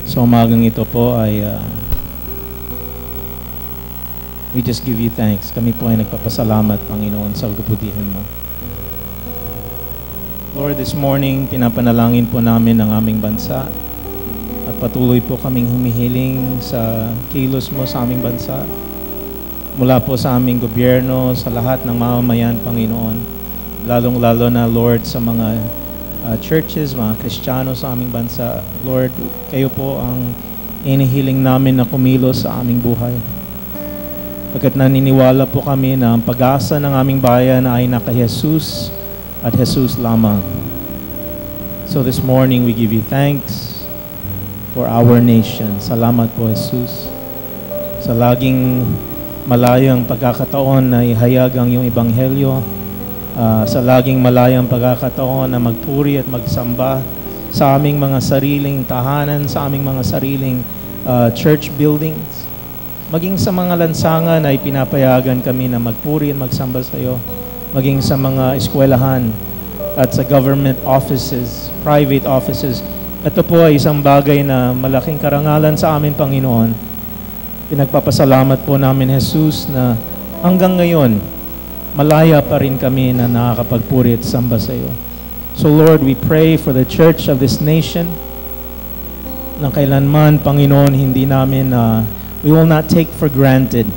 Sa umagang ito po ay we just give you thanks. Kami po ay nagpapasalamat, Panginoon, sa kabutihan mo. Lord, this morning, pinapanalangin po namin ang aming bansa at patuloy po kaming humihiling sa kilos mo sa aming bansa. Mula po sa aming gobyerno, sa lahat ng mamamayan, Panginoon. Lalong-lalo na, Lord, sa mga churches, mga Kristiyano sa aming bansa. Lord, kayo po ang inihiling namin na kumilos sa aming buhay. Pagkat naniniwala po kami na ang pag-asa ng aming bayan ay naka Jesus at Jesus lamang. So this morning, we give you thanks for our nation. Salamat po, Jesus. Sa laging malayang pagkakataon na ihayag ang iyong ebanghelyo, sa laging malayang pagkakataon na magpuri at magsamba sa aming mga sariling tahanan, sa aming mga sariling church buildings. Maging sa mga lansangan ay pinapayagan kami na magpuri at magsamba sa iyo. Maging sa mga eskwelahan at sa government offices, private offices. Ito po ay isang bagay na malaking karangalan sa amin, Panginoon. Pinagpapasalamat po namin, Jesus, na hanggang ngayon, malaya pa rin kami na nakakapagpuri at samba sa iyo. So Lord, we pray for the church of this nation na kailanman, Panginoon, hindi namin we will not take for granted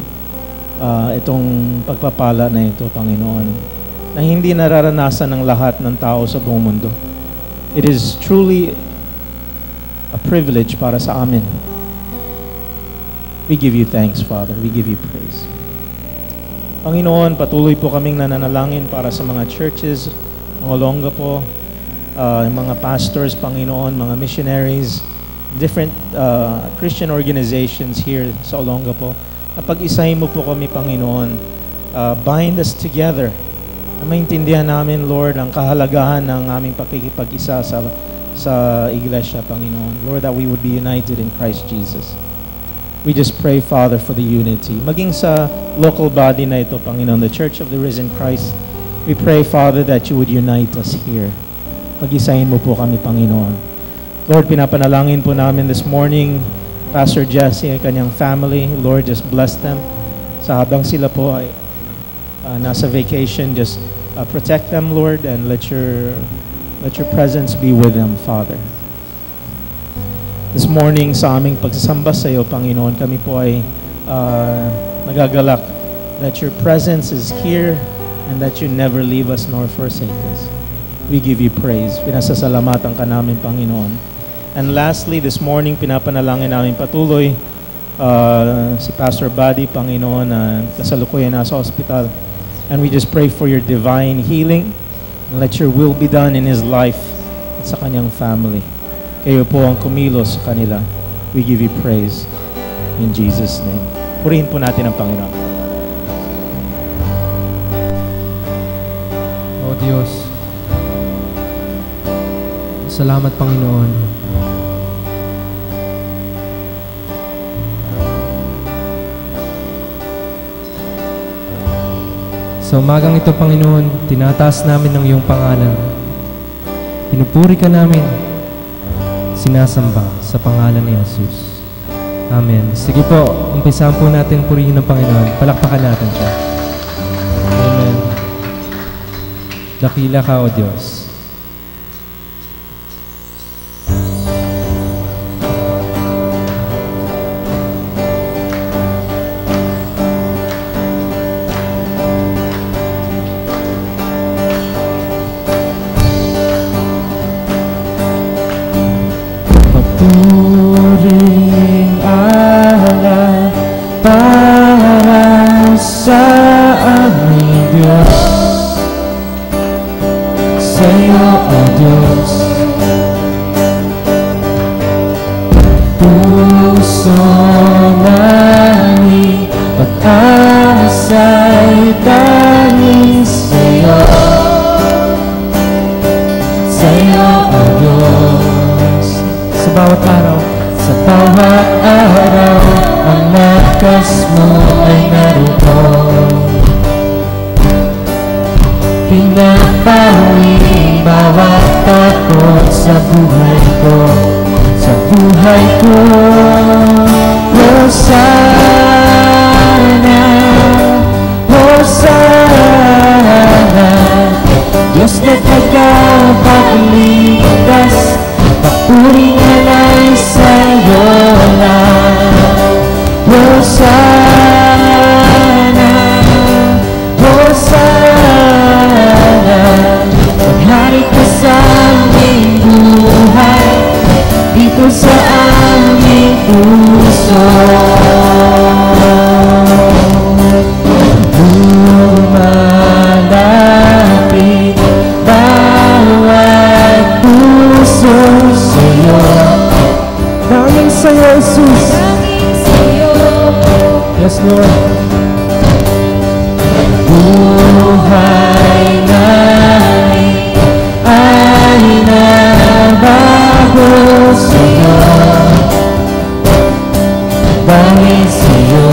itong pagpapala na ito, Panginoon, na hindi nararanasan ng lahat ng tao sa buong mundo. It is truly a privilege para sa amin. We give you thanks, Father. We give you praise. Panginoon, patuloy po kaming nananalangin para sa mga churches ng Olongapo, mga pastors, Panginoon, mga missionaries, different Christian organizations here sa Olongapo. Napag-isahin mo po kami, Panginoon. Bind us together. Na maintindihan namin, Lord, ang kahalagahan ng aming pakikipag-isa sa iglesia, Panginoon. Lord, that we would be united in Christ Jesus. We just pray, Father, for the unity. Maging sa local body na ito, Panginoon, the Church of the Risen Christ, we pray, Father, that you would unite us here. Pag-isahin mo po kami, Panginoon. Lord, pinapanalangin po namin this morning, Pastor Jesse and kanyang family. Lord, just bless them. Sa habang sila po ay nasa vacation, just protect them, Lord, and let your presence be with them, Father. This morning, sa aming pagsasamba sa iyo, Panginoon, kami po ay nagagalak that your presence is here and that you never leave us nor forsake us. We give you praise. Pinasasalamatan ka namin, Panginoon. And lastly, this morning, pinapanalangin namin patuloy si Pastor Buddy, Panginoon, na kasalukuyan nasa hospital. And we just pray for your divine healing and let your will be done in his life at sa kanyang family. Kayo po ang kumilos sa kanila. We give you praise in Jesus' name. Purihin po natin ang Panginoon. O Diyos, salamat, Panginoon. Sa umagang ito, Panginoon, tinataas namin ang iyong pangalan. Pinupuri ka namin. Sinasamba sa pangalan ni Jesus. Amen. Sige po, umpisahan po natin purihin ng Panginoon. Palakpakan natin siya. Amen. Dakila ka, O Diyos. Puring alay para sa aming Diyos, sa iyo, O Diyos. Puso namin pag-asa'y tanging sa iyo, sa iyo, O Diyos. Sa bawat araw, ang lakas mo ay naroon. Pinapawi bawat takot sa buhay ko, sa buhay buhay ko. Hosana, Hosana, Diyos na tagapagligtas, papuri ngalay sa'yo lang. Hosana, Hosana, maghari ka sa aming buhay, dito sa aming puso. Lumalapit bawat puso sa'yo. Daming sa'yo, Jesus. Yes, Lord. Buhay namin ay nabago sa'yo, dahil sa'yo.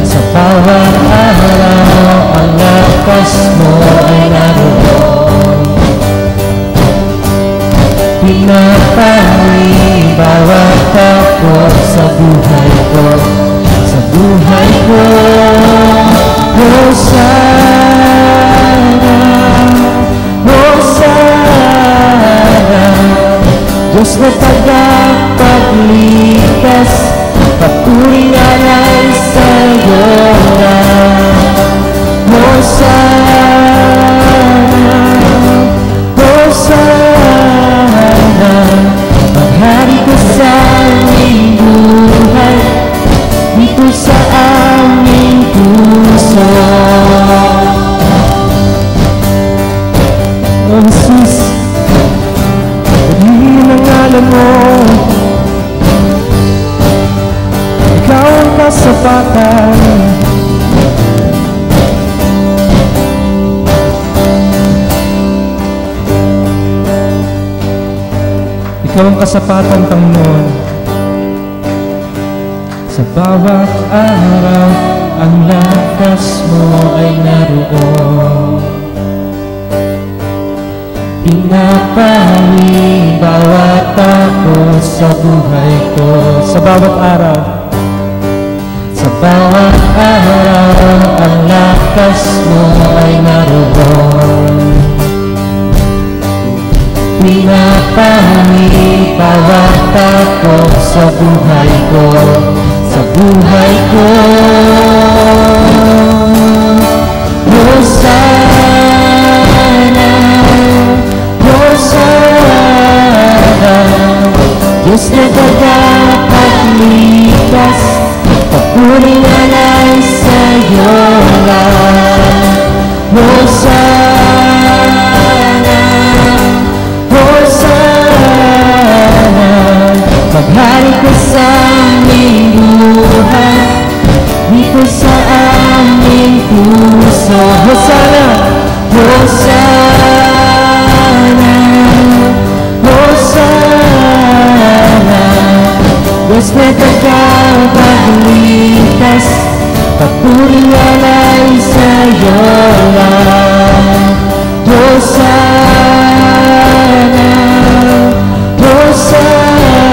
Sa bawat araw ang lakas mo ay naroon, pinapawi bawat takot sa buhay ko, sa buhay ko. Hosana, Hosana, Diyos na tagapagligtas, papuri ngalay sa'yo lang. Hosana, Hosana, maghari ka sa aming buhay, dito sa aming puso. Oh Jesus, paghihin ang ngalan mo, ikaw ang kasapatan. Ikaw ang kasapatan, Panginoon. Sa bawat araw, ang lakas mo ay naroon, pinapawi bawat takot sa buhay ko. Sa bawat araw, sa bawat araw, ang lakas mo ay naroon, pinapawi bawat takot sa buhay ko, sa buhay ko. Hosana, Hosana, Diyos na tagapagligtas, papuri ngalay sa'yo lang. Hosana, Hosana, maghari ka sa aming buhay, dito sa aming puso. Hosana, Hosana, Hosana, Diyos na tagapagligtas, papuri ngalay sa'yo lang. Hosana, Hosana,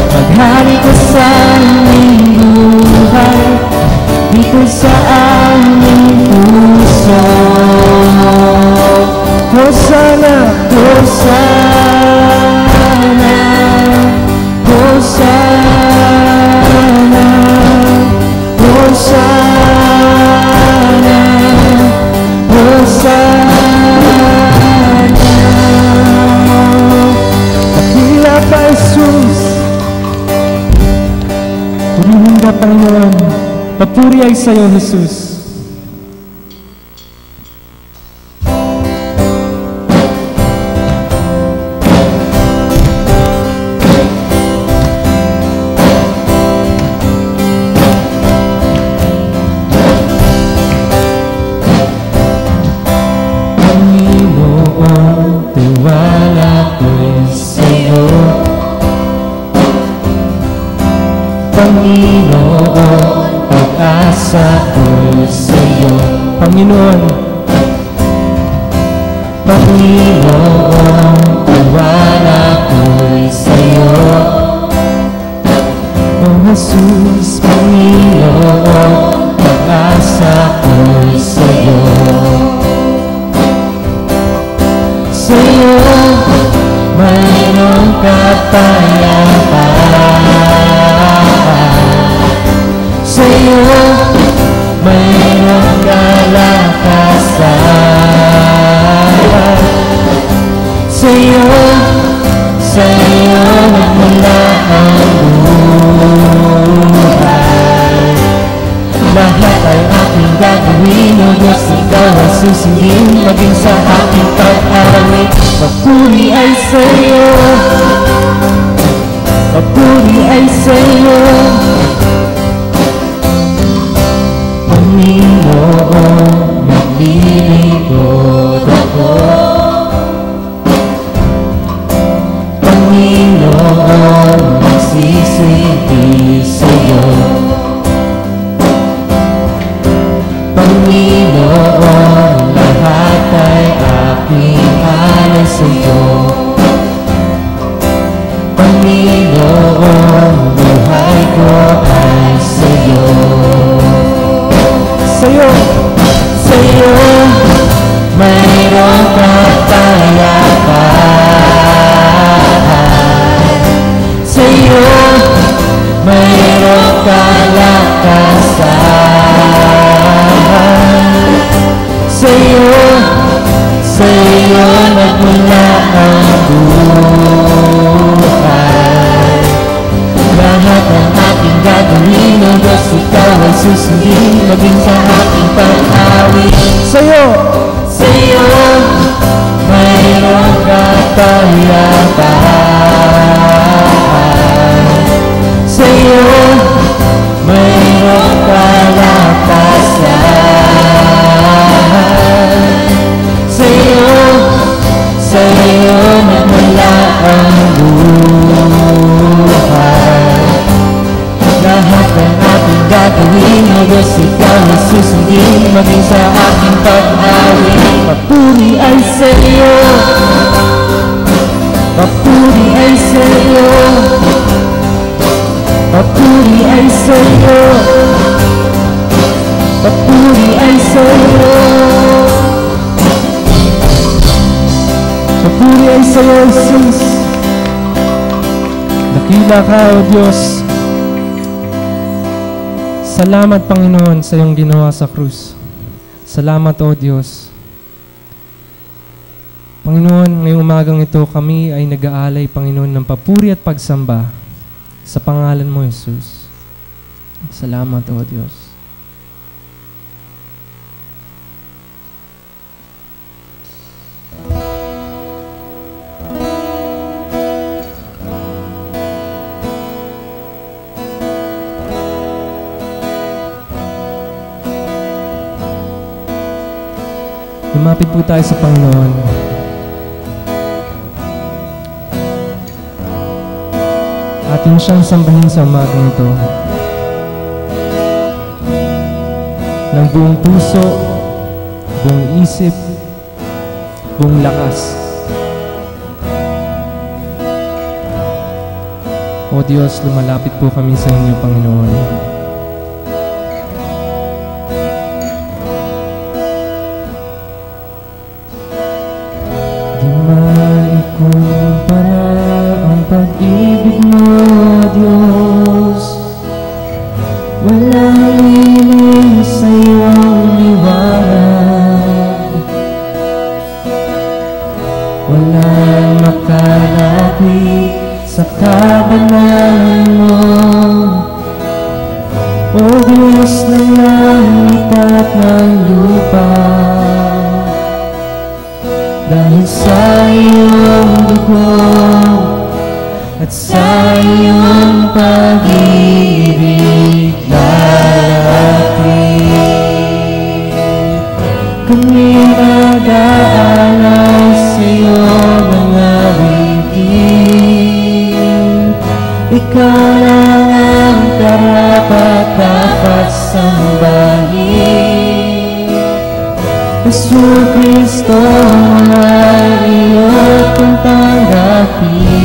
maghari ka sa aming buhay, dito sa aming puso. Hosana, Hosana, Hosana, Hosana, Hosana. Dakila ka, Jesus. Purihin ka, Panginoon. Papuri ay sa'yo, Jesus. Panginoon, tiwala ko'y sa'yo. Panginoon, pag-asa ko'y iyo mayroong kapayapaan. Sa iyo mayroong kalakasan. Sa iyo nagmula ang buhay. Lahat ay aking gagawin, O Diyos, ikaw ang susundin, maging sa aking pag-awit. Papuri ay sa iyo, papuri ay sa iyo, Panginoon, maglilingkod ako. Panginoon, magsisindi sa iyo. Panginoon, lahat ay aking alay sa iyo. Panginoon, buhay ko ay sa iyo. Sa iyo mayroong kapayapaan. Sa iyo mayroong kalakasan. Sa iyo nagmula ang buhay. Lahat ang aking gagawin, O Diyos, ikaw ay susundin, maging sa aking pag-awit. Sa iyo mayroong kapayapaan. Sa iyo mayroong kalakasan. Sa iyo nagmula ang buhay. Lahat ng aking gagawin, O Diyos, ikaw ang susundin, maging sa aking pag-awit. Papuri ay sa iyo, papuri ay sa iyo, papuri ay sa iyo, papuri ay sa iyo. Papuri ay sa iyo, Jesus. Dakila ka, O Diyos. Salamat, Panginoon, sa iyong ginawa sa krus. Salamat, O Diyos. Panginoon, ngayong umagang ito kami ay nag-aalay, Panginoon, ng papuri at pagsamba sa pangalan mo, Jesus. Salamat, O Diyos. Lumapit po tayo sa Panginoon. Atin siyang sambahin sa umagang ito. Ng buong puso, buong isip, buong lakas. O Diyos, lumalapit po kami sa inyo, Panginoon. Kumpara ang pag-ibig mo, Diyos. Walang lilim sa iyong liwanag. Walang makalapit sa kabanalan mo, O Diyos ng langit at ng lupa. Dahil sa iyong dugo at sa iyong pag-ibig lalapit, kami mag-aalay sa iyo ng awitin. Ikaw lang ang karapat-dapat sambahin. Jesucristo ay iyong tanggapin.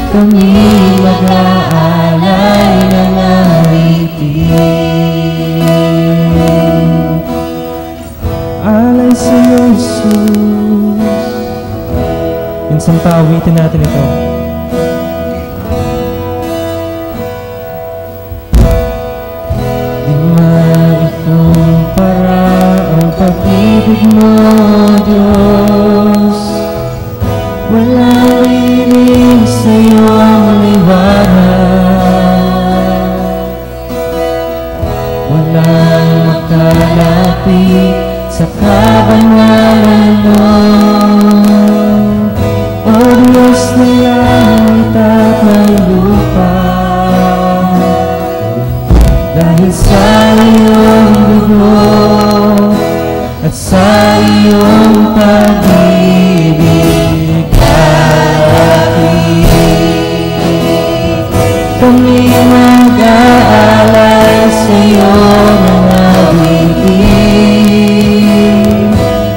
Kami mag-aalay ng awitin. Minsan pa awitin natin ito. Di maikumpara ang pag-ibig mo, Diyos. Walang iling sa'yo ang liwanag. Walang makalapit sa kabanalan mo. O Diyos na langit at ng lupa, dahil sa iyong dugo at sa iyong pag-ibig kami mag-aalay sa iyong mga bibig.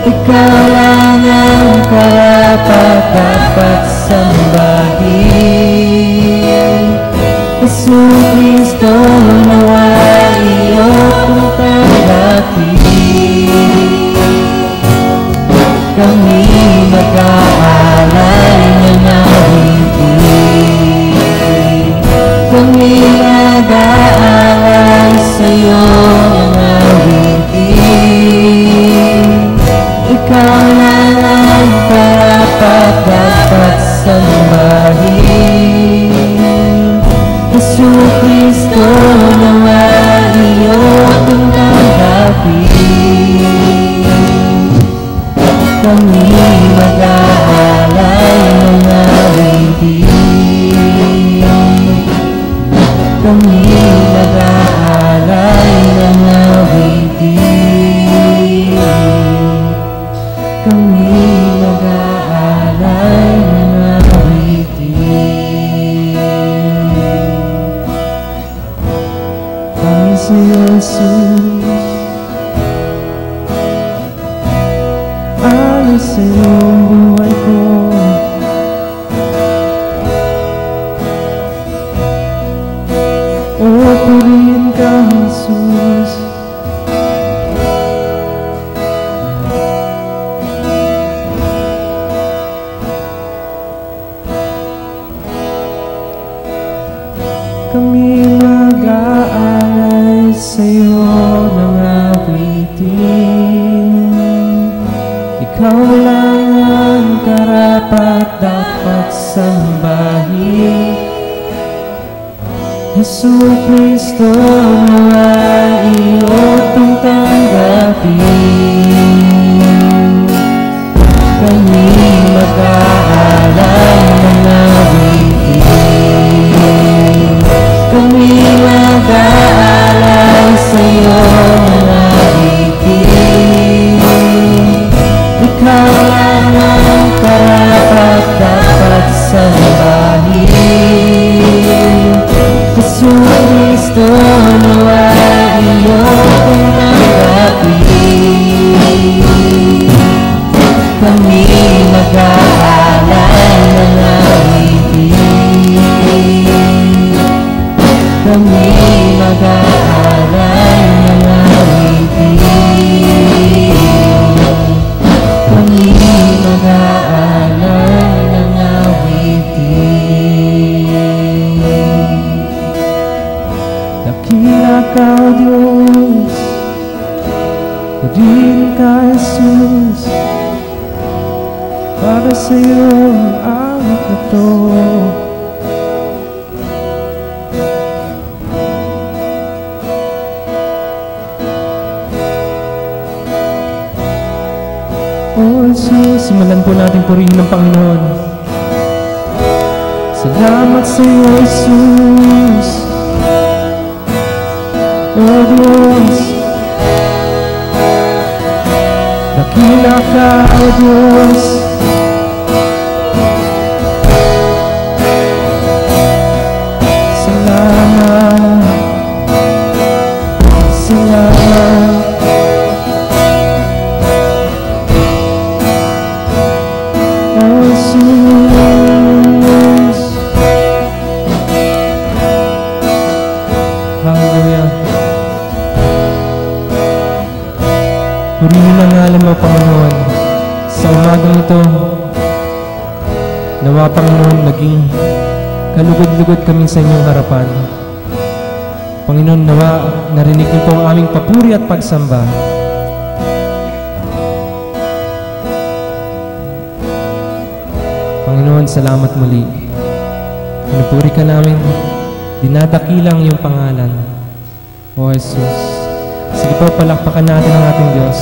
Ikaw lang ang karapat-dapat sambahin. Jesucristo, nawa iyong tanggapin. Kami mag-aalay ng awitin. Kami mag-aalay sa iyong awitin. Ikaw lang ang karapat-dapat sambahin. Jesucristo, nawa iyong tanggapin. Kami mag-aalay ng awitin. Kami mag-aalay ng awitin. Kami mag-aalay ng awitin. Kami sa Jesus, alis sa iyong buhay ko. O purihin ka, Jesus. Kami mag-aalay sa iyo ng awitin. Ikaw lang ang karapat-dapat sambahin. Jesucristo, nawa iyong tanggapin. Kami mag-aalay ng awitin. Kami mag-aalay sa iyo ng awitin. Ikaw lang ang karapat-dapat sambahin. Jesucristo, nawa iyong tanggapin. Kami mag-aalay ng awitin. Kami mag-aalay ng awitin. Kami mag-aalay ng awitin. Dakila ka, O Diyos, purihin ka, Jesus. Para sa iyo ang awit na to. O Jesus, simulan po natin purihin ng Panginoon. Salamat sa iyo, Jesus. O Diyos, dakila ka, O Diyos. Salamat, salamat. O Jesus, hallelujah. Purihin ang ngalan mo, Panginoon, sa umagang ito. Nawa, Panginoon, naging kalugod-lugod kami sa inyong harapan. Panginoon, nawa, narinig niyo po ang aming papuri at pagsamba. Panginoon, salamat muli. Pinupuri ka namin, dinadakilang iyong pangalan. O Jesus, sige po, palakpakan natin ang ating Diyos.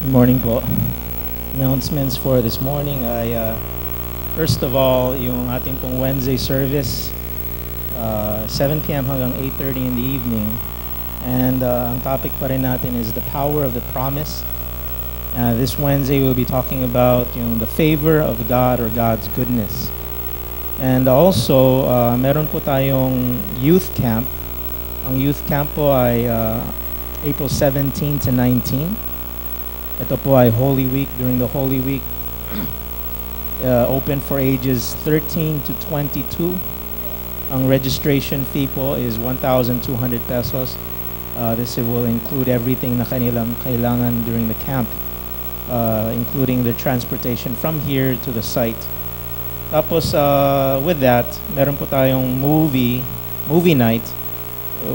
Good morning po. Announcements for this morning ay first of all, yung ating pong Wednesday service 7 p.m. hanggang 8:30 in the evening. And ang topic pa rin natin is the power of the promise. This Wednesday we'll be talking about yung the favor of God or God's goodness. And also, meron po tayong youth camp. Ang youth camp po ay April 17 to 19. Ito po ay Holy Week. During the Holy Week, open for ages 13 to 22. Ang registration fee po is 1,200 pesos. This will include everything na kanilang kailangan during the camp, including their transportation from here to the site. Tapos, with that, meron po tayong movie night,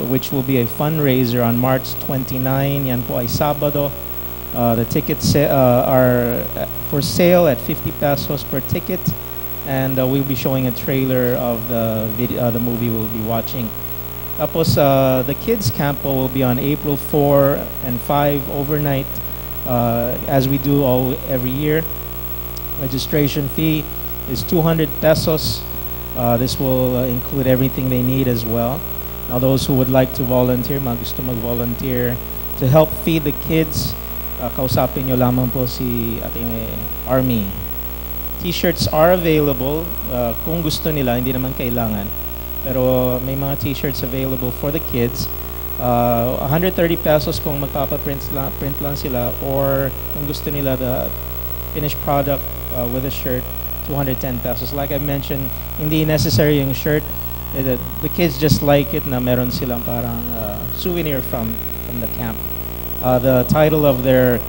which will be a fundraiser on March 29. Yan po ay Sabado. The tickets are for sale at 50 pesos per ticket, and we'll be showing a trailer of the movie we'll be watching. Tapos, the kids camp will be on April 4 and 5 overnight, as we do every year. Registration fee is 200 pesos. This will include everything they need as well. Now, those who would like to volunteer, gusto mag-volunteer to help feed the kids, kausapin nyo lamang po si ating Army. T-shirts are available kung gusto nila, hindi naman kailangan. Pero may mga t-shirts available for the kids. 130 pesos kung magpapaprint lang sila, or kung gusto nila the finished product with a shirt, 210 pesos. Like I mentioned, hindi necessary yung shirt. The kids just like it na meron silang parang souvenir from the camp. The title of their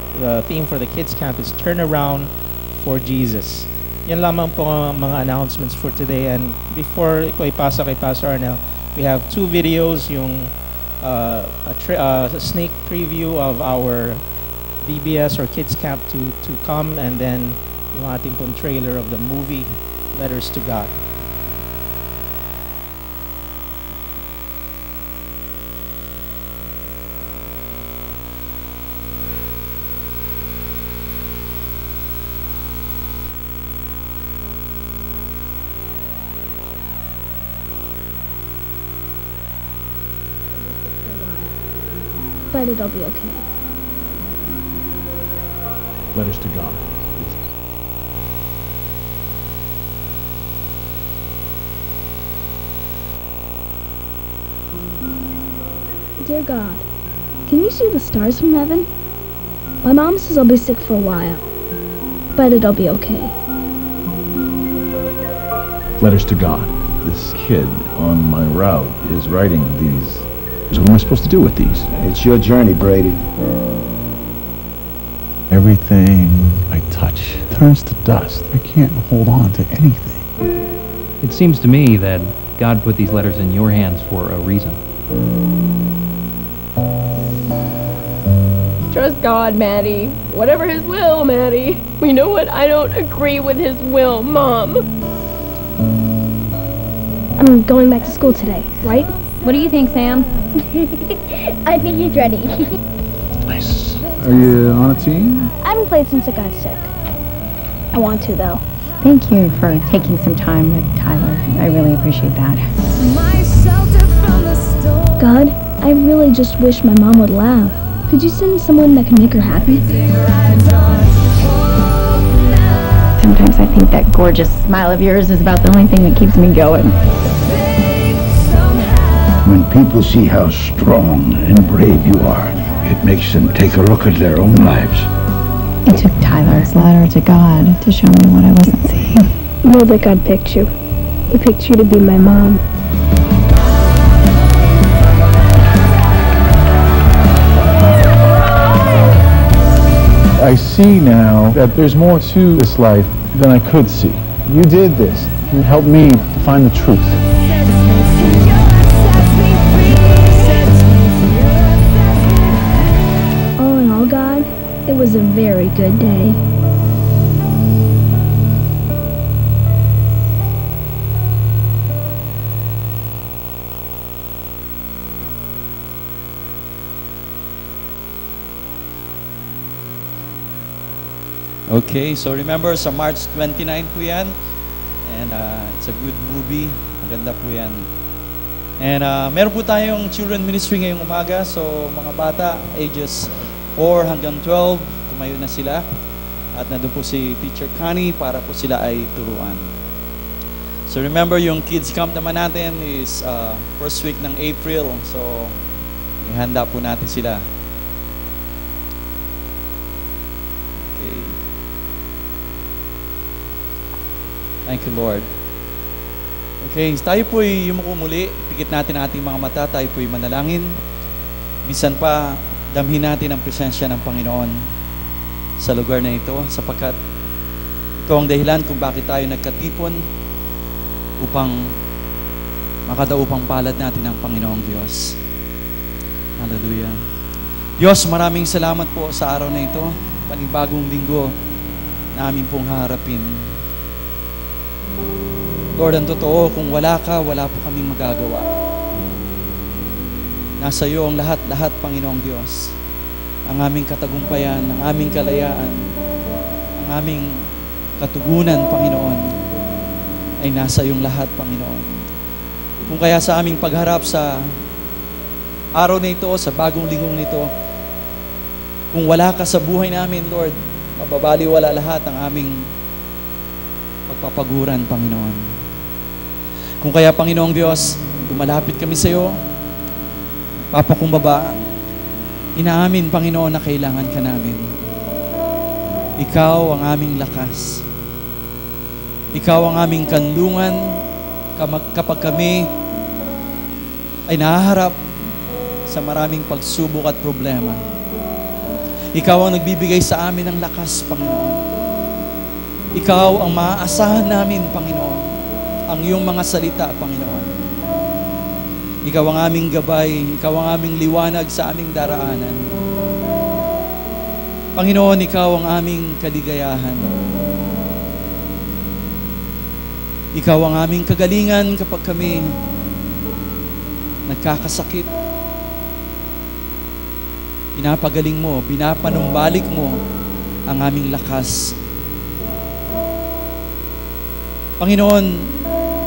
theme for the kids camp is Turn Around for Jesus. Yan lamang po ang mga announcements for today. And before ko ipasa kay Pastor Arnel, we have 2 videos, yung a sneak preview of our VBS or kids camp to come, and then yung ating pong trailer of the movie Letters to God. But it'll be okay. Letters to God. Dear God, can you see the stars from heaven? My mom says I'll be sick for a while, but it'll be okay. Letters to God. This kid on my route is writing these. So what am I supposed to do with these? It's your journey, Brady. Everything I touch turns to dust. I can't hold on to anything. It seems to me that God put these letters in your hands for a reason. Trust God, Maddie. Whatever His will, Maddie. You know what? I don't agree with His will, Mom. I'm going back to school today, right? What do you think, Sam? I think he's ready. Nice. Are you on a team? I haven't played since I got sick. I want to, though. Thank you for taking some time with Tyler. I really appreciate that. God, I really just wish my mom would laugh. Could you send someone that can make her happy? sometimes I think that gorgeous smile of yours is about the only thing that keeps me going. When people see how strong and brave you are, it makes them take a look at their own lives. It took Tyler's letter to God to show me what I wasn't seeing. You know that God picked you. He picked you to be my mom. I see now that there's more to this life than I could see. You did this. You helped me to find the truth. All in all, God, it was a very good day. Okay, so remember, sa March 29 po yan. And it's a good movie. Maganda po yan. And meron po tayong children ministry ngayong umaga. So mga bata, ages 4 hanggang 12, tumayo na sila. At nandun po si Teacher Connie para po sila ay turuan. So remember, yung kids camp naman natin is first week ng April. So ihanda po natin sila. Okay. Thank you, Lord. Okay, tayo po'y yumuko muli. Pikit natin ating mga mata. Tayo po'y manalangin. Minsan pa, damhin natin ang presensya ng Panginoon sa lugar na ito, sapagkat ito ang dahilan kung bakit tayo nagkatipon upang makadaupang palad natin ang Panginoong Diyos. Hallelujah. Diyos, maraming salamat po sa araw na ito. Panibagong linggo na amin pong haharapin. Lord, ang totoo, kung wala ka, wala po kaming magagawa. Nasa iyo ang lahat-lahat, Panginoong Diyos. Ang aming katagumpayan, ang aming kalayaan, ang aming katugunan, Panginoon, ay nasa iyong lahat, Panginoon. Kung kaya sa aming pagharap sa araw na ito, sa bagong linggong nito, kung wala ka sa buhay namin, Lord, mababaliwala lahat ang aming pagpapaguran, Panginoon. Kung kaya, Panginoong Diyos, lumalapit kami sa iyo, nagpapakumbaba, inaamin, Panginoon, na kailangan ka namin. Ikaw ang aming lakas. Ikaw ang aming kanlungan kapag kami ay nahaharap sa maraming pagsubok at problema. Ikaw ang nagbibigay sa amin ng lakas, Panginoon. Ikaw ang maaasahan namin, Panginoon. Ang iyong mga salita, Panginoon. Ikaw ang aming gabay, ikaw ang aming liwanag sa aming daraanan. Panginoon, ikaw ang aming kaligayahan. Ikaw ang aming kagalingan kapag kami nagkakasakit. Pinapagaling mo, pinapanumbalik mo ang aming lakas. Panginoon,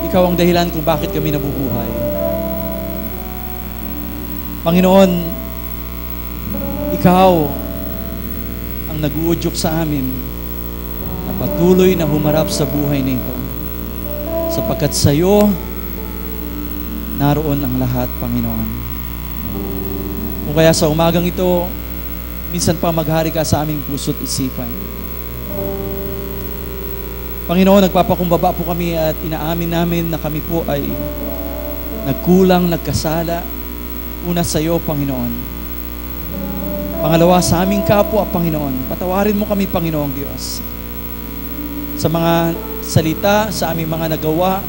ikaw ang dahilan kung bakit kami nabubuhay. Panginoon, ikaw ang nag-uudyok sa amin na patuloy na humarap sa buhay nito. Sapagkat sa iyo, naroon ang lahat, Panginoon. Kung kaya sa umagang ito, minsan pa maghari ka sa aming puso't isipan. Panginoon, nagpapakumbaba po kami at inaamin namin na kami po ay nagkulang, nagkasala. Una sa iyo, Panginoon. Pangalawa, sa aming kapwa, Panginoon. Patawarin mo kami, Panginoong Diyos. Sa mga salita, sa aming mga nagawa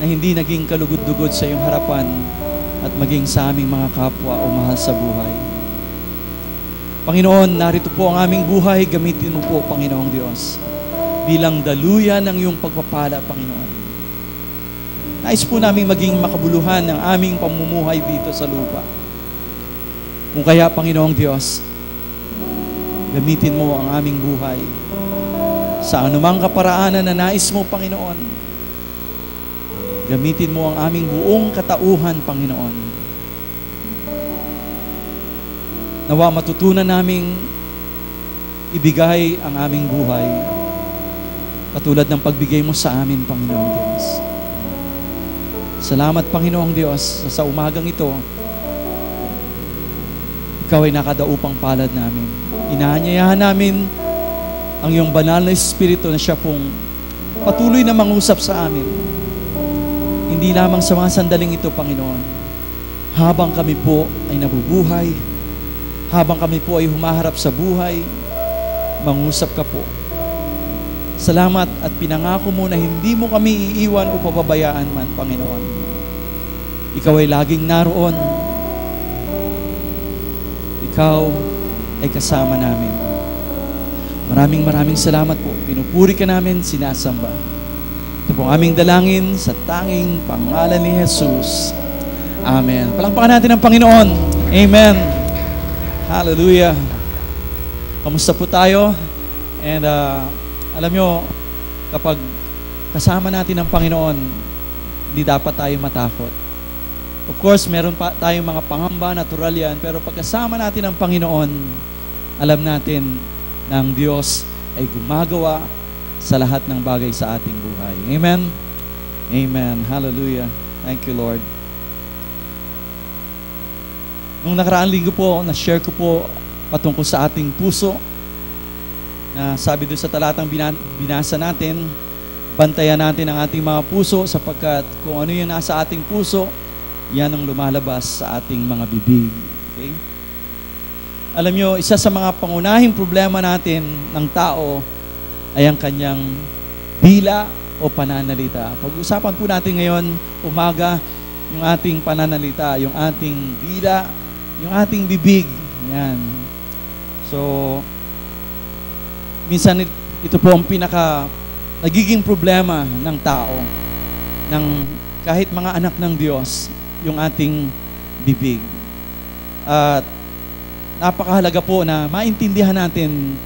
na hindi naging kalugod-dugod sa iyong harapan at maging sa aming mga kapwa o mahal sa buhay. Panginoon, narito po ang aming buhay. Gamitin mo po, Panginoong Diyos, bilang daluyan ng iyong pagpapala, Panginoon. Nais po namin maging makabuluhan ng aming pamumuhay dito sa lupa. Kung kaya, Panginoong Diyos, gamitin mo ang aming buhay sa anumang kaparaanan na nais mo, Panginoon. Gamitin mo ang aming buong katauhan, Panginoon. Nawa matutunan naming ibigay ang aming buhay Katulad ng pagbigay mo sa amin, Panginoong Diyos. Salamat, Panginoong Diyos, sa umagang ito, Ikaw ay nakadaupang palad namin. Inaanyayahan namin ang iyong banal na Espiritu na siya pong patuloy na mangusap sa amin. Hindi lamang sa mga sandaling ito, Panginoon, habang kami po ay nabubuhay, habang kami po ay humaharap sa buhay, mangusap ka po. Salamat at pinangako mo na hindi mo kami iiwan o pababayaan man, Panginoon. Ikaw ay laging naroon. Ikaw ay kasama namin. Maraming salamat po. Pinupuri ka namin, sinasamba. Ito pong aming dalangin sa tanging pangalan ni Jesus. Amen. Palakpakan natin ang Panginoon. Amen. Hallelujah. Kamusta po tayo? And alam nyo, kapag kasama natin ang Panginoon, hindi dapat tayo matakot. Of course, meron pa tayong mga pangamba, natural yan, pero pagkasama natin ang Panginoon, alam natin na ang Diyos ay gumagawa sa lahat ng bagay sa ating buhay. Amen? Amen. Hallelujah. Thank you, Lord. Nung nakaraang linggo po, na-share ko po patungkol sa ating puso, na sabi doon sa talatang binasa natin, bantayan natin ang ating mga puso sapagkat kung ano yung nasa ating puso, yan ang lumalabas sa ating mga bibig. Okay? Alam nyo, isa sa mga pangunahing problema natin ng tao ay ang kanyang dila o pananalita. Pag-usapan po natin ngayon, umaga, yung ating pananalita, yung ating dila, yung ating bibig. Yan. So, minsan ito po ang nagiging problema ng tao, ng kahit mga anak ng Diyos, yung ating bibig. At napakahalaga po na maintindihan natin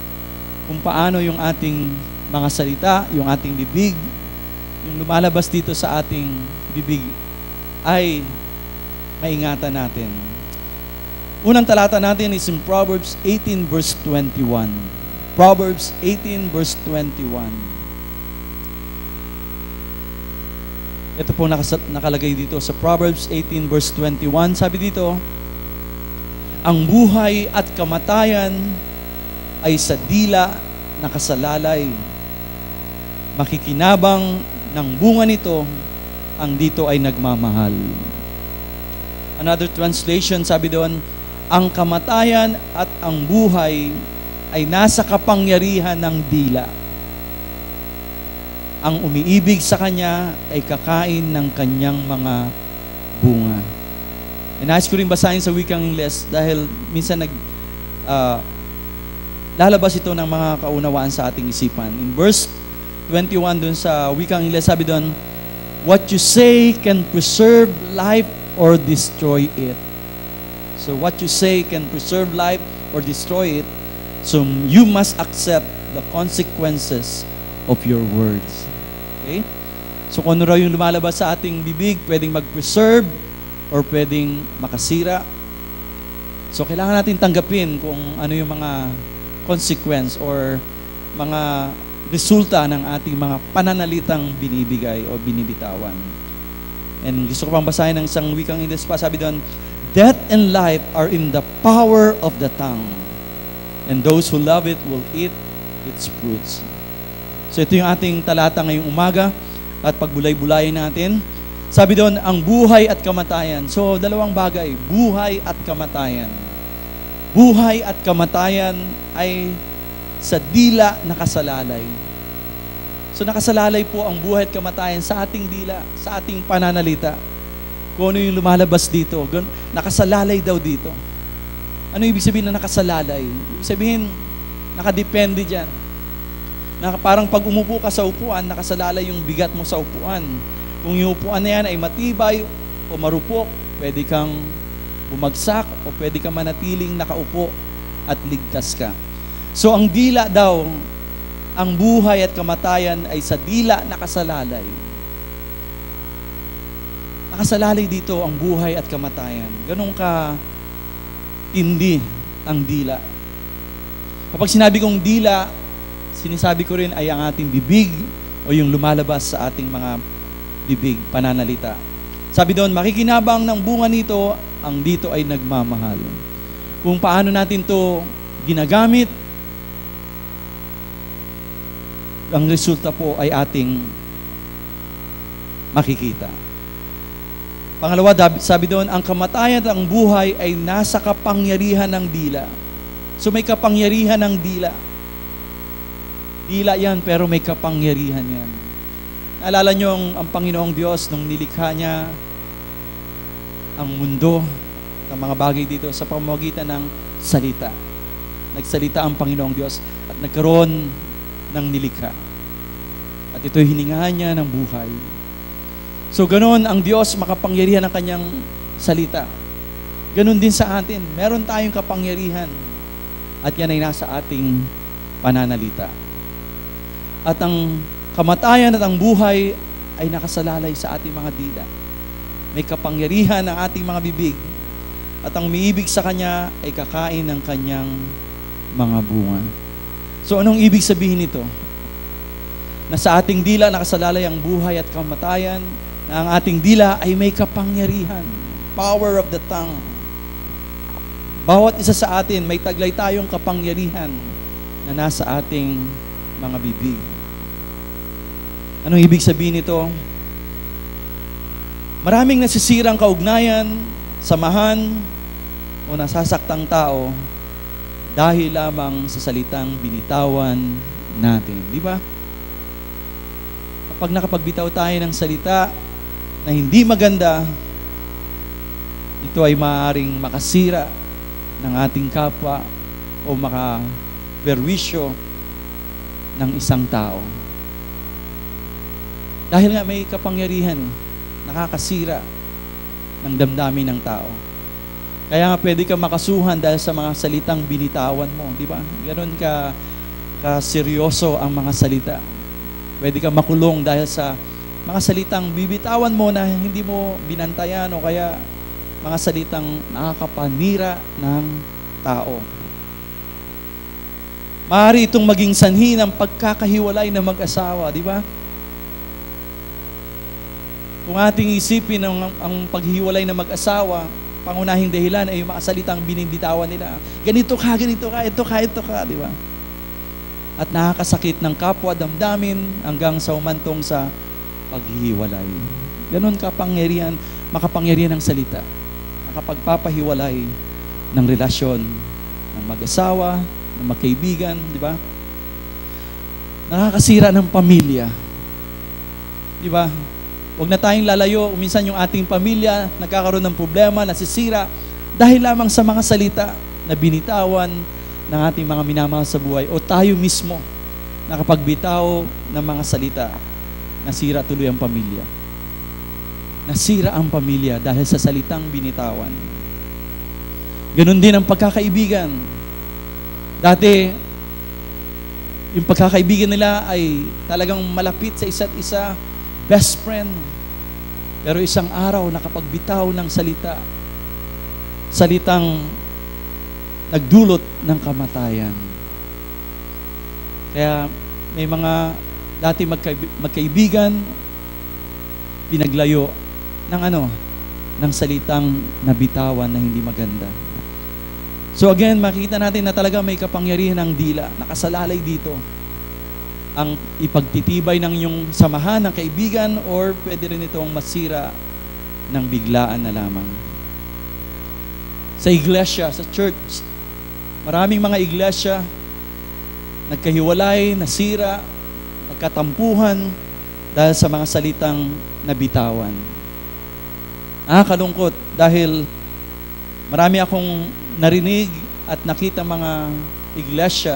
kung paano yung ating mga salita, yung ating bibig, yung lumalabas dito sa ating bibig ay maingatan natin. Unang talata natin is in Proverbs 18 verse 21. Proverbs 18 verse 21. Ito po nakalagay dito sa Proverbs 18 verse 21. Sabi dito, ang buhay at kamatayan ay sa dila nakasalalay. Makikinabang ng bunga nito, ang dito ay nagmamahal. Another translation, sabi doon, ang kamatayan at ang buhay ay nasa kapangyarihan ng dila. Ang umiibig sa kanya ay kakain ng kanyang mga bunga. And nais ko rin basahin sa wikang Ingles dahil minsan lalabas ito ng mga kaunawaan sa ating isipan. In verse 21 dun sa wikang Ingles, sabi doon, what you say can preserve life or destroy it. So what you say can preserve life or destroy it. So you must accept the consequences of your words. Okay? So kung ano raw yung lumalabas sa ating bibig, pwedeng mag-preserve or pwedeng makasira. So kailangan natin tanggapin kung ano yung mga consequence or mga resulta ng ating mga pananalitang binibigay o binibitawan. And gusto ko pang basahin ng isang wikang Ingles pa. Sabi doon, death and life are in the power of the tongue, and those who love it will eat its fruits. So ito yung ating talata ngayong umaga at pagbulay-bulayin natin. Sabi doon, ang buhay at kamatayan. So dalawang bagay, buhay at kamatayan. Buhay at kamatayan ay sa dila nakasalalay. So nakasalalay po ang buhay at kamatayan sa ating dila, sa ating pananalita. Kung ano yung lumalabas dito, nakasalalay daw dito. Ano ibig sabihin na nakasalalay? Ibig sabihin, nakadepende dyan. Parang pag umupo ka sa upuan, nakasalalay yung bigat mo sa upuan. Kung yung upuan na yan ay matibay o marupok, pwede kang bumagsak o pwede kang manatiling nakaupo at ligtas ka. So ang dila daw, ang buhay at kamatayan ay sa dila nakasalalay. Nakasalalay dito ang buhay at kamatayan. Ganun ka tindi ang dila. Kapag sinabi kong dila, sinasabi ko rin ay ang ating bibig o yung lumalabas sa ating mga bibig, pananalita. Sabi doon, makikinabang ng bunga nito, ang dito ay nagmamahal. Kung paano natin to ginagamit, ang resulta po ay ating makikita. Pangalawa, sabi doon, ang kamatayan at ang buhay ay nasa kapangyarihan ng dila. So may kapangyarihan ng dila. Dila yan, pero may kapangyarihan yan. Naalala nyo ang Panginoong Diyos nung nilikha niya ang mundo ng mga bagay dito sa pamamagitan ng salita. Nagsalita ang Panginoong Diyos at nagkaroon ng nilikha. At ito'y hiningahan niya ng buhay. So ganoon ang Diyos, makapangyarihan ng kanyang salita. Ganon din sa atin. Meron tayong kapangyarihan at yan ay nasa ating pananalita. At ang kamatayan at ang buhay ay nakasalalay sa ating mga dila. May kapangyarihan ang ating mga bibig at ang umiibig sa Kanya ay kakain ng Kanyang mga bunga. So anong ibig sabihin nito? Na sa ating dila nakasalalay ang buhay at kamatayan, na ang ating dila ay may kapangyarihan. Power of the tongue. Bawat isa sa atin may taglay tayong kapangyarihan na nasa ating mga bibig. Anong ibig sabihin nito? Maraming nasisirang kaugnayan, samahan, o nasasaktang tao dahil lamang sa salitang binitawan natin. Di ba? Kapag nakapagbitaw tayo ng salita na hindi maganda, ito ay maaaring makasira ng ating kapwa o makaperwisyo ng isang tao. Dahil nga may kapangyarihan, nakakasira ng damdamin ng tao. Kaya nga pwede ka makasuhan dahil sa mga salitang binitawan mo, di ba? Ganon ka seryoso ang mga salita. Pwede ka makulong dahil sa mga salitang bibitawan mo na hindi mo binantayan o kaya mga salitang nakakapanira ng tao. Maaari itong maging sanhi ng pagkakahiwalay ng mag-asawa, di ba? Kung ating isipin ang paghiwalay ng mag-asawa, pangunahing dahilan ay yung mga salitang binibitawan nila. Ganito ka, ito ka, di ba? At nakakasakit ng kapwa damdamin hanggang sa umantong sa paghihiwalay. Ganon kapangyarihan, makapangyarihan ng salita. Nakapagpapahiwalay ng relasyon ng mag-asawa, ng magkaibigan, di ba? Nakakasira ng pamilya. Di ba? Huwag na tayong lalayo. Minsan yung ating pamilya nagkakaroon ng problema, nasisira dahil lamang sa mga salita na binitawan ng ating mga minamahal sa buhay o tayo mismo nakapagbitaw ng mga salita, nasira tuloy ang pamilya. Nasira ang pamilya dahil sa salitang binitawan. Ganon din ang pagkakaibigan. Dati, yung pagkakaibigan nila ay talagang malapit sa isa't isa, best friend. Pero isang araw nakapagbitaw ng salita, salitang nagdulot ng kamatayan. Kaya may mga dati magkaibigan, pinaglayo ng salitang nabitawan na hindi maganda. So again, makikita natin na talaga may kapangyarihan ng dila, nakasalalay dito ang ipagtitibay ng iyong samahan ng kaibigan or pwede rin itong masira ng biglaan na lamang. Sa iglesia, sa church, maraming mga iglesia nagkahiwalay, nasira, nagkatampuhan dahil sa mga salitang nabitawan. Kalungkot dahil marami akong narinig at nakita mga iglesia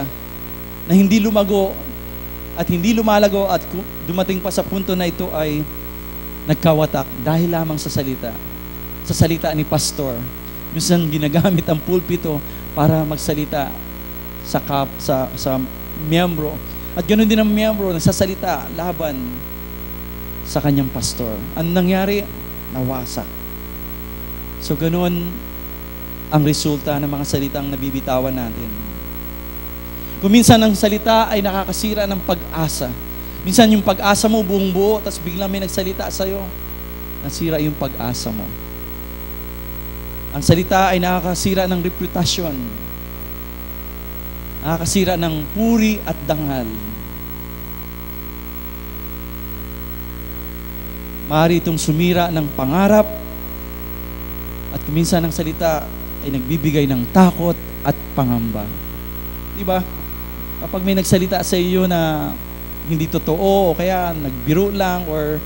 na hindi lumago at hindi lumalago at dumating pa sa punto na ito ay nagkawatak dahil lamang sa salita. Sa salita ni pastor. Minsan ginagamit ang pulpito para magsalita sa miyembro. At ganoon din ang miyembro nagsasalita laban sa kanyang pastor. Ang nangyari? Nawasak. So ganoon ang resulta ng mga salitang nabibitawan natin. Kung minsan ang salita ay nakakasira ng pag-asa. Minsan yung pag-asa mo buong buo, tapos biglang may nagsalita sa'yo, nasira yung pag-asa mo. Ang salita ay nakakasira ng reputasyon. Nakakasira ng puri at dangal. Maaari itong sumira ng pangarap at kuminsan ang salita ay nagbibigay ng takot at pangamba. Diba? Kapag may nagsalita sa iyo na hindi totoo o kaya nagbiro lang or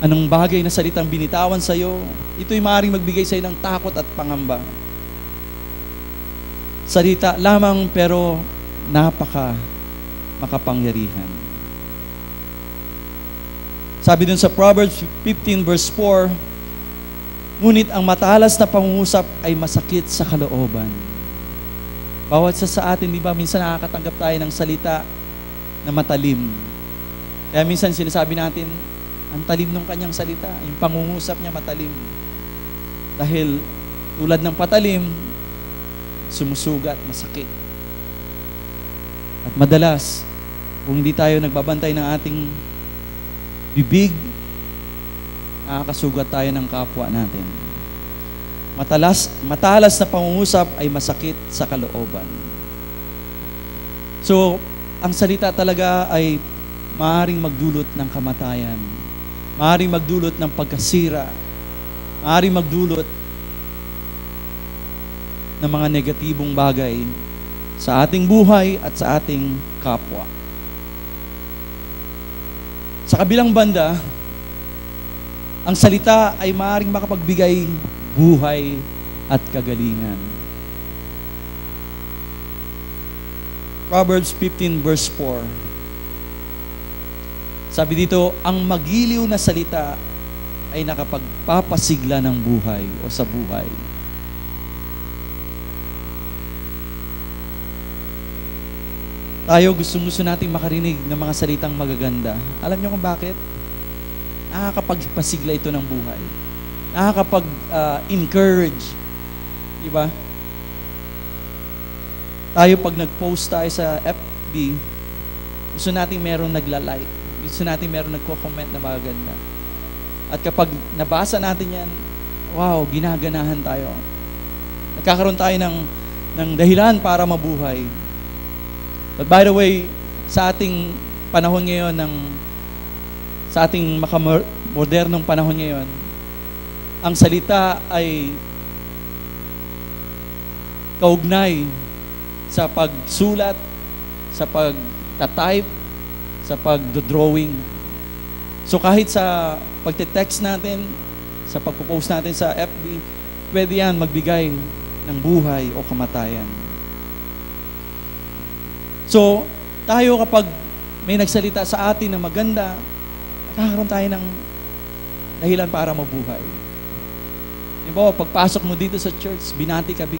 anong bagay na salitang binitawan sa iyo, ito'y maaaring magbigay sa iyo ng takot at pangamba. Salita lamang pero napaka makapangyarihan. Sabi dun sa Proverbs 15 verse 4, ngunit ang matalas na pangungusap ay masakit sa kalooban. Bawat sa atin, di ba, minsan nakakatanggap tayo ng salita na matalim. Kaya minsan sinasabi natin, ang talim ng kanyang salita, yung pangungusap niya matalim. Dahil tulad ng patalim, sumusugat, masakit. At madalas, kung hindi tayo nagbabantay ng ating bibig, nakakasugat tayo ng kapwa natin. Matalas na pangungusap ay masakit sa kalooban. So, ang salita talaga ay maaaring magdulot ng kamatayan, maaaring magdulot ng pagkasira, maaaring magdulot ng mga negatibong bagay sa ating buhay at sa ating kapwa. Sa kabilang banda, ang salita ay maaaring makapagbigay buhay at kagalingan. Proverbs 15 verse 4. Sabi dito, ang magiliw na salita ay nakapagpapasigla ng buhay o sa buhay. Tayo gusto nating makarinig ng mga salitang magaganda. Alam niyo kung bakit? Nakakapagpasigla ito ng buhay. Nakakapag-encourage. Diba? Tayo pag nag-post tayo sa FB, gusto natin meron nagla-like. Gusto natin meron nagko-comment na magaganda. At kapag nabasa natin yan, wow, ginaganahan tayo. Nagkakaroon tayo ng dahilan para mabuhay. But by the way, sa ating panahon ngayon, sa ating modernong panahon ngayon, ang salita ay kaugnay sa pagsulat, sa pagtatype, sa pagdodrawing. So kahit sa pagte-text natin, sa pagpo-post natin sa FB, pwede yan magbigay ng buhay o kamatayan. So, tayo kapag may nagsalita sa atin na maganda, nakakaroon tayo ng dahilan para mabuhay. Diba, pagpasok mo dito sa church, binati ka,